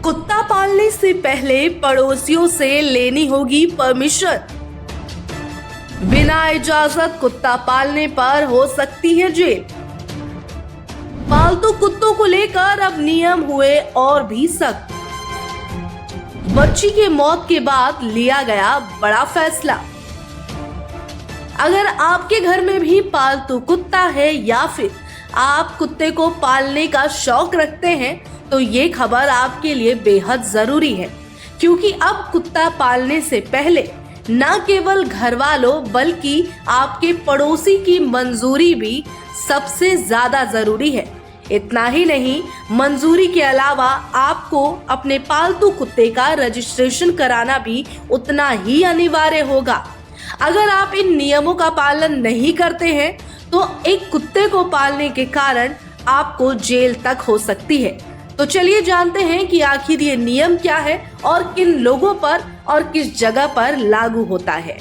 कुत्ता पालने से पहले पड़ोसियों से लेनी होगी परमिशन। बिना इजाजत कुत्ता पालने पर हो सकती है जेल। पालतू कुत्तों को लेकर अब नियम हुए और भी सख्त। बच्ची की मौत के बाद लिया गया बड़ा फैसला। अगर आपके घर में भी पालतू कुत्ता है या फिर आप कुत्ते को पालने का शौक रखते हैं तो ये खबर आपके लिए बेहद जरूरी है, क्योंकि अब कुत्ता पालने से पहले न केवल घर वालों बल्कि आपके पड़ोसी की मंजूरी भी सबसे ज्यादा जरूरी है। इतना ही नहीं, मंजूरी के अलावा आपको अपने पालतू कुत्ते का रजिस्ट्रेशन कराना भी उतना ही अनिवार्य होगा। अगर आप इन नियमों का पालन नहीं करते हैं तो एक कुत्ते को पालने के कारण आपको जेल तक हो सकती है। तो चलिए जानते हैं कि आखिर ये नियम क्या है और किन लोगों पर और किस जगह पर लागू होता है।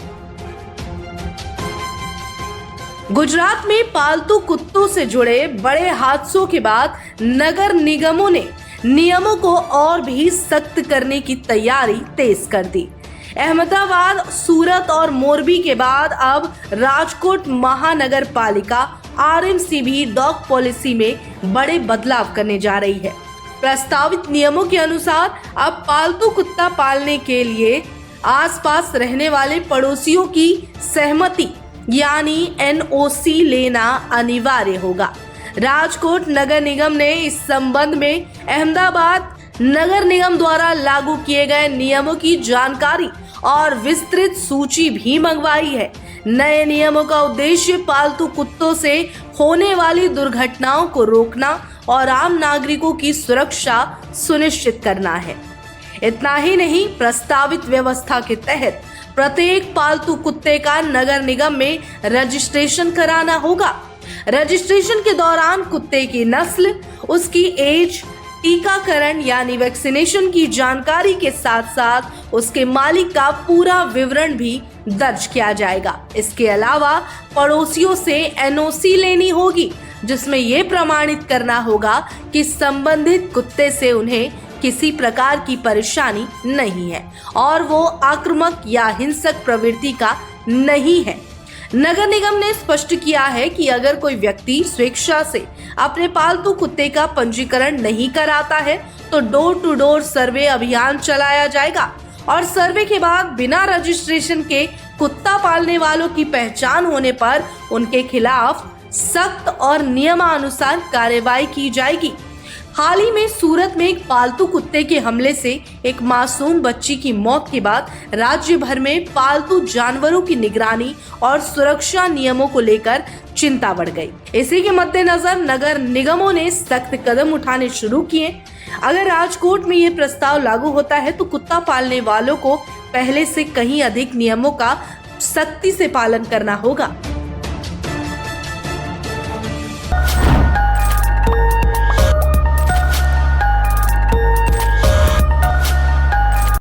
गुजरात में पालतू कुत्तों से जुड़े बड़े हादसों के बाद नगर निगमों ने नियमों को और भी सख्त करने की तैयारी तेज कर दी। अहमदाबाद, सूरत और मोरबी के बाद अब राजकोट महानगर पालिका आरएमसी भी डॉग पॉलिसी में बड़े बदलाव करने जा रही है। प्रस्तावित नियमों के अनुसार अब पालतू कुत्ता पालने के लिए आसपास रहने वाले पड़ोसियों की सहमति यानी एनओसी लेना अनिवार्य होगा। राजकोट नगर निगम ने इस संबंध में अहमदाबाद नगर निगम द्वारा लागू किए गए नियमों की जानकारी और विस्तृत सूची भी मंगवाई है। नए नियमों का उद्देश्य पालतू कुत्तों से होने वाली दुर्घटनाओं को रोकना और आम नागरिकों की सुरक्षा सुनिश्चित करना है। इतना ही नहीं, प्रस्तावित व्यवस्था के तहत प्रत्येक पालतू कुत्ते का नगर निगम में रजिस्ट्रेशन कराना होगा। रजिस्ट्रेशन के दौरान कुत्ते की नस्ल, उसकी एज, टीकाकरण यानी वैक्सीनेशन की जानकारी के साथ साथ उसके मालिक का पूरा विवरण भी दर्ज किया जाएगा। इसके अलावा पड़ोसियों से एनओसी लेनी होगी, जिसमें यह प्रमाणित करना होगा कि संबंधित कुत्ते से उन्हें किसी प्रकार की परेशानी नहीं है और वो आक्रामक या हिंसक प्रवृत्ति का नहीं है। नगर निगम ने स्पष्ट किया है कि अगर कोई व्यक्ति स्वेच्छा से अपने पालतू कुत्ते का पंजीकरण नहीं कराता है तो डोर टू डोर सर्वे अभियान चलाया जाएगा और सर्वे के बाद बिना रजिस्ट्रेशन के कुत्ता पालने वालों की पहचान होने पर उनके खिलाफ सख्त और नियमानुसार कार्रवाई की जाएगी। हाल ही में सूरत में एक पालतू कुत्ते के हमले से एक मासूम बच्ची की मौत के बाद राज्य भर में पालतू जानवरों की निगरानी और सुरक्षा नियमों को लेकर चिंता बढ़ गई। इसी के मद्देनजर नगर निगमों ने सख्त कदम उठाने शुरू किए। अगर राजकोट में ये प्रस्ताव लागू होता है तो कुत्ता पालने वालों को पहले से कहीं अधिक नियमों का सख्ती से पालन करना होगा।